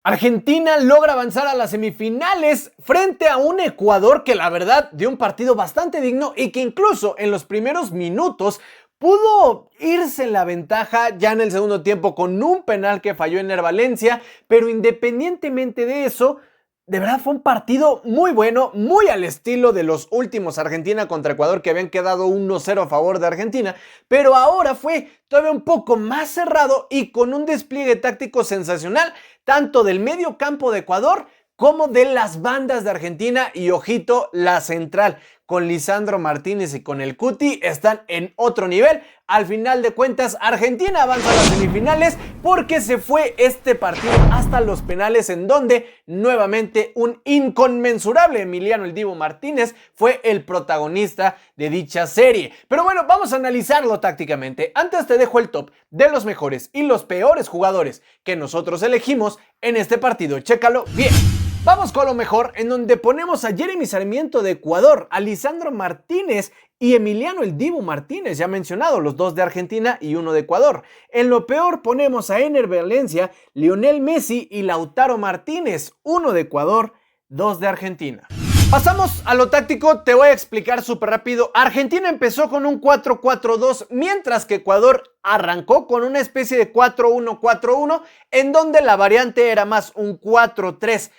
Argentina logra avanzar a las semifinales frente a un Ecuador que la verdad dio un partido bastante digno y que incluso en los primeros minutos pudo irse en la ventaja ya en el segundo tiempo con un penal que falló Ener Valencia, pero independientemente de eso, de verdad fue un partido muy bueno, muy al estilo de los últimos Argentina contra Ecuador que habían quedado 1-0 a favor de Argentina, pero ahora fue todavía un poco más cerrado y con un despliegue táctico sensacional, tanto del medio campo de Ecuador como de las bandas de Argentina y ojito, la central con Lisandro Martínez y con el Cuti están en otro nivel. Al final de cuentas, Argentina avanza a las semifinales porque se fue este partido hasta los penales en donde nuevamente un inconmensurable Emiliano El Dibu Martínez fue el protagonista de dicha serie. Pero bueno, vamos a analizarlo tácticamente. Antes te dejo el top de los mejores y los peores jugadores que nosotros elegimos en este partido. Chécalo bien. Vamos con lo mejor, en donde ponemos a Jeremy Sarmiento de Ecuador, a Lisandro Martínez y Emiliano El Dibu Martínez, ya mencionado, los dos de Argentina y uno de Ecuador. En lo peor ponemos a Ener Valencia, Lionel Messi y Lautaro Martínez, uno de Ecuador, dos de Argentina. Pasamos a lo táctico, te voy a explicar súper rápido. Argentina empezó con un 4-4-2, mientras que Ecuador arrancó con una especie de 4-1-4-1, en donde la variante era más un 4-3-3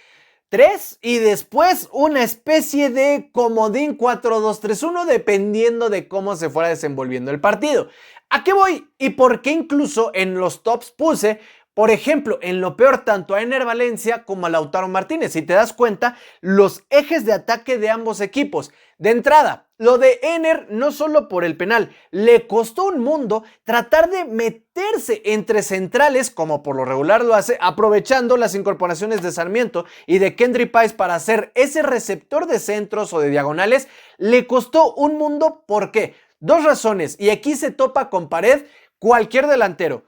y después una especie de comodín 4-2-3-1 dependiendo de cómo se fuera desenvolviendo el partido. ¿A qué voy? Y por qué incluso en los tops puse, por ejemplo, en lo peor tanto a Ener Valencia como a Lautaro Martínez. Si te das cuenta, los ejes de ataque de ambos equipos. De entrada, lo de Ener no solo por el penal, le costó un mundo tratar de meterse entre centrales, como por lo regular lo hace, aprovechando las incorporaciones de Sarmiento y de Kendry Páez para hacer ese receptor de centros o de diagonales. Le costó un mundo, ¿por qué? Dos razones, y aquí se topa con pared cualquier delantero.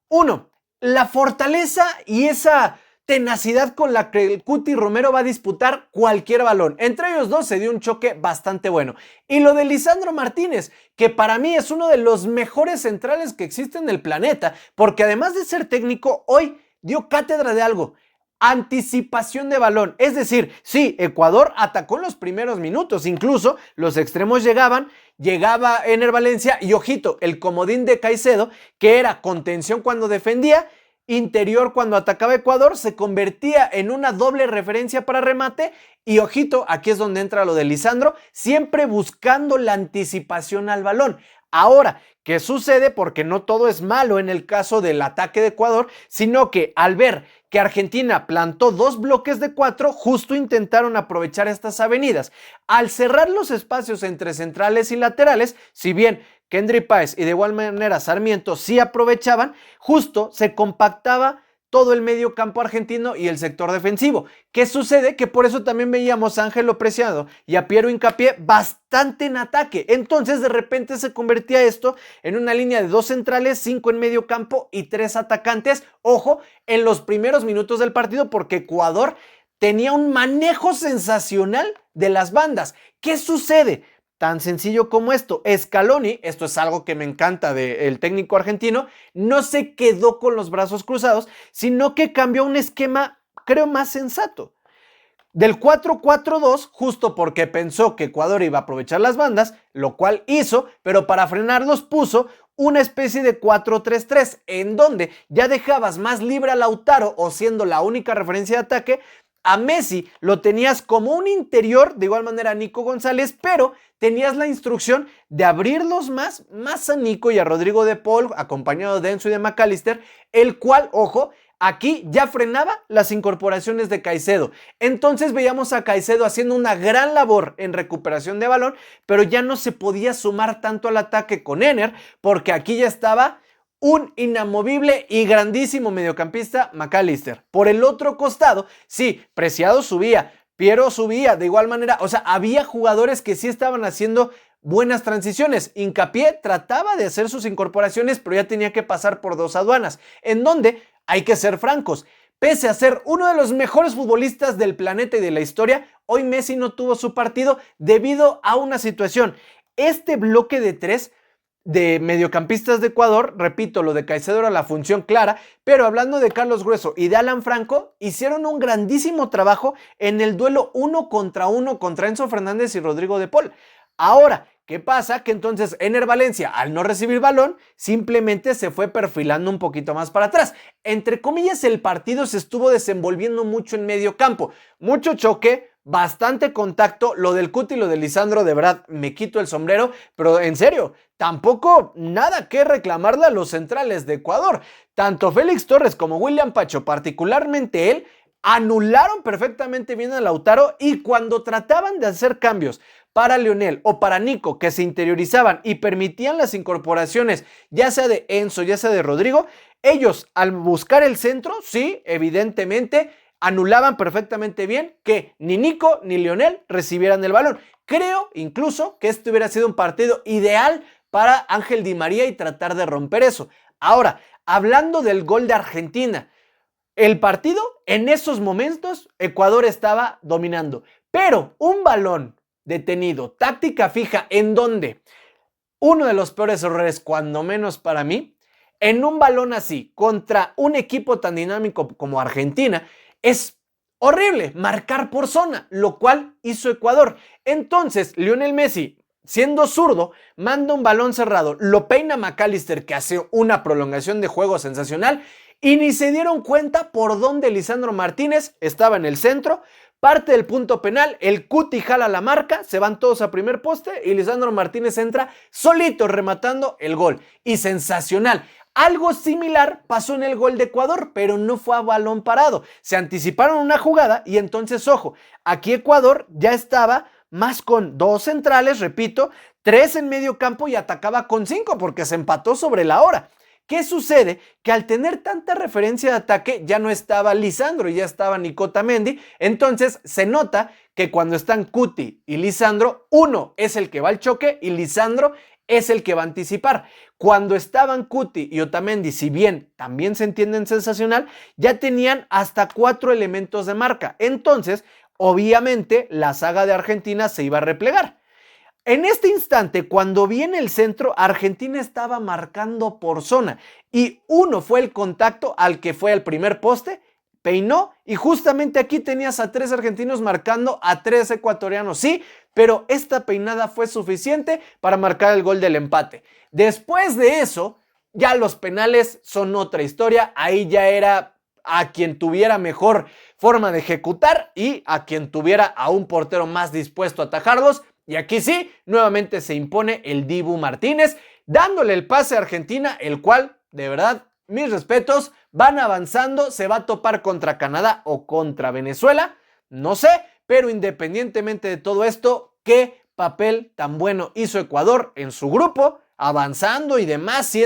Uno, la fortaleza y esa tenacidad con la que el Cuti Romero va a disputar cualquier balón. Entre ellos dos se dio un choque bastante bueno. Y lo de Lisandro Martínez, que para mí es uno de los mejores centrales que existen en el planeta, porque además de ser técnico, hoy dio cátedra de algo. Anticipación de balón, es decir, sí, Ecuador atacó en los primeros minutos, incluso los extremos llegaba Ener Valencia y ojito, el comodín de Caicedo, que era contención cuando defendía, interior cuando atacaba Ecuador, se convertía en una doble referencia para remate y ojito, aquí es donde entra lo de Lisandro, siempre buscando la anticipación al balón. Ahora, ¿qué sucede? Porque no todo es malo en el caso del ataque de Ecuador, sino que al ver que Argentina plantó dos bloques de 4, justo intentaron aprovechar estas avenidas. Al cerrar los espacios entre centrales y laterales, si bien Kendry Páez y de igual manera Sarmiento sí aprovechaban, justo se compactaba todo el medio campo argentino y el sector defensivo. ¿Qué sucede? Que por eso también veíamos a Ángelo Preciado y a Piero Hincapié bastante en ataque. Entonces de repente se convertía esto en una línea de 2 centrales, 5 en medio campo y 3 atacantes. Ojo, en los primeros minutos del partido porque Ecuador tenía un manejo sensacional de las bandas. ¿Qué sucede? Tan sencillo como esto, Scaloni, esto es algo que me encanta del técnico argentino, no se quedó con los brazos cruzados, sino que cambió un esquema, creo, más sensato. Del 4-4-2, justo porque pensó que Ecuador iba a aprovechar las bandas, lo cual hizo, pero para frenarlos puso una especie de 4-3-3, en donde ya dejabas más libre a Lautaro, o siendo la única referencia de ataque, a Messi lo tenías como un interior, de igual manera a Nico González, pero tenías la instrucción de abrirlos más a Nico y a Rodrigo de Paul, acompañado de Enzo y de McAllister, el cual, ojo, aquí ya frenaba las incorporaciones de Caicedo. Entonces veíamos a Caicedo haciendo una gran labor en recuperación de balón, pero ya no se podía sumar tanto al ataque con Ener, porque aquí ya estaba un inamovible y grandísimo mediocampista, McAllister. Por el otro costado, sí, Preciado subía, Piero subía, de igual manera, o sea, había jugadores que sí estaban haciendo buenas transiciones. Hincapié trataba de hacer sus incorporaciones, pero ya tenía que pasar por 2 aduanas, en donde, hay que ser francos, pese a ser uno de los mejores futbolistas del planeta y de la historia, hoy Messi no tuvo su partido debido a una situación. Este bloque de 3 de mediocampistas de Ecuador, repito, lo de Caicedo era la función clara, pero hablando de Carlos Grueso y de Alan Franco, hicieron un grandísimo trabajo en el duelo 1 contra Enzo Fernández y Rodrigo de Paul. Ahora, ¿qué pasa? Que entonces Ener Valencia, al no recibir balón, simplemente se fue perfilando un poquito más para atrás. Entre comillas, el partido se estuvo desenvolviendo mucho en medio campo. Mucho choque, bastante contacto. Lo del Cuti y lo de Lisandro, de verdad, me quito el sombrero. Pero en serio, tampoco nada que reclamarle a los centrales de Ecuador. Tanto Félix Torres como William Pacho, particularmente él, anularon perfectamente bien a Lautaro, y cuando trataban de hacer cambios para Lionel o para Nico, que se interiorizaban y permitían las incorporaciones, ya sea de Enzo, ya sea de Rodrigo, ellos al buscar el centro, sí, evidentemente, anulaban perfectamente bien que ni Nico ni Lionel recibieran el balón. Creo incluso que este hubiera sido un partido ideal para Ángel Di María y tratar de romper eso. Ahora, hablando del gol de Argentina, el partido, en esos momentos, Ecuador estaba dominando, pero un balón detenido, táctica fija, en donde uno de los peores errores, cuando menos para mí, en un balón así, contra un equipo tan dinámico como Argentina, es horrible marcar por zona, lo cual hizo Ecuador. Entonces, Lionel Messi, siendo zurdo, manda un balón cerrado, lo peina McAllister, que hace una prolongación de juego sensacional, y ni se dieron cuenta por dónde Lisandro Martínez estaba en el centro. Parte del punto penal, el Cuti jala la marca, se van todos a primer poste y Lisandro Martínez entra solito rematando el gol. Y sensacional. Algo similar pasó en el gol de Ecuador, pero no fue a balón parado. Se anticiparon una jugada y entonces, ojo, aquí Ecuador ya estaba más con 2 centrales, repito, 3 en medio campo y atacaba con 5 porque se empató sobre la hora. ¿Qué sucede? Que al tener tanta referencia de ataque ya no estaba Lisandro y ya estaba Nico Otamendi. Entonces se nota que cuando están Cuti y Lisandro, uno es el que va al choque y Lisandro es el que va a anticipar. Cuando estaban Cuti y Otamendi, si bien también se entienden sensacional, ya tenían hasta 4 elementos de marca. Entonces, obviamente, la saga de Argentina se iba a replegar. En este instante, cuando viene el centro, Argentina estaba marcando por zona y uno fue el contacto al que fue al primer poste, peinó y justamente aquí tenías a 3 argentinos marcando a 3 ecuatorianos, sí, pero esta peinada fue suficiente para marcar el gol del empate. Después de eso, ya los penales son otra historia, ahí ya era a quien tuviera mejor forma de ejecutar y a quien tuviera a un portero más dispuesto a atajarlos. Y aquí sí, nuevamente se impone el Dibu Martínez, dándole el pase a Argentina, el cual, de verdad, mis respetos, van avanzando, se va a topar contra Canadá o contra Venezuela, no sé, pero independientemente de todo esto, qué papel tan bueno hizo Ecuador en su grupo, avanzando y demás,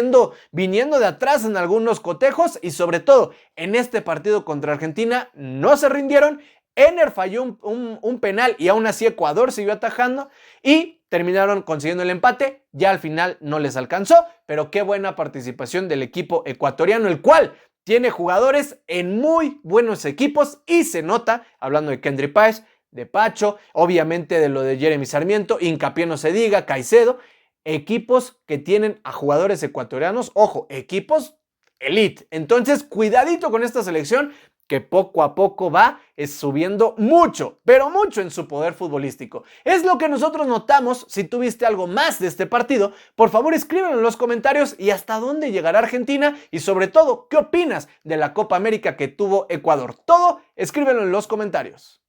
viniendo de atrás en algunos cotejos y sobre todo en este partido contra Argentina no se rindieron. Ener falló un penal y aún así Ecuador siguió atajando y terminaron consiguiendo el empate. Ya al final no les alcanzó, pero qué buena participación del equipo ecuatoriano, el cual tiene jugadores en muy buenos equipos y se nota, hablando de Kendry Páez, de Pacho, obviamente de lo de Jeremy Sarmiento, hincapié no se diga, Caicedo, equipos que tienen a jugadores ecuatorianos, ojo, equipos elite. Entonces, cuidadito con esta selección, que poco a poco va subiendo mucho, pero mucho en su poder futbolístico. Es lo que nosotros notamos. Si tuviste algo más de este partido, por favor escríbelo en los comentarios y hasta dónde llegará Argentina y sobre todo, ¿qué opinas de la Copa América que tuvo Ecuador? Todo escríbelo en los comentarios.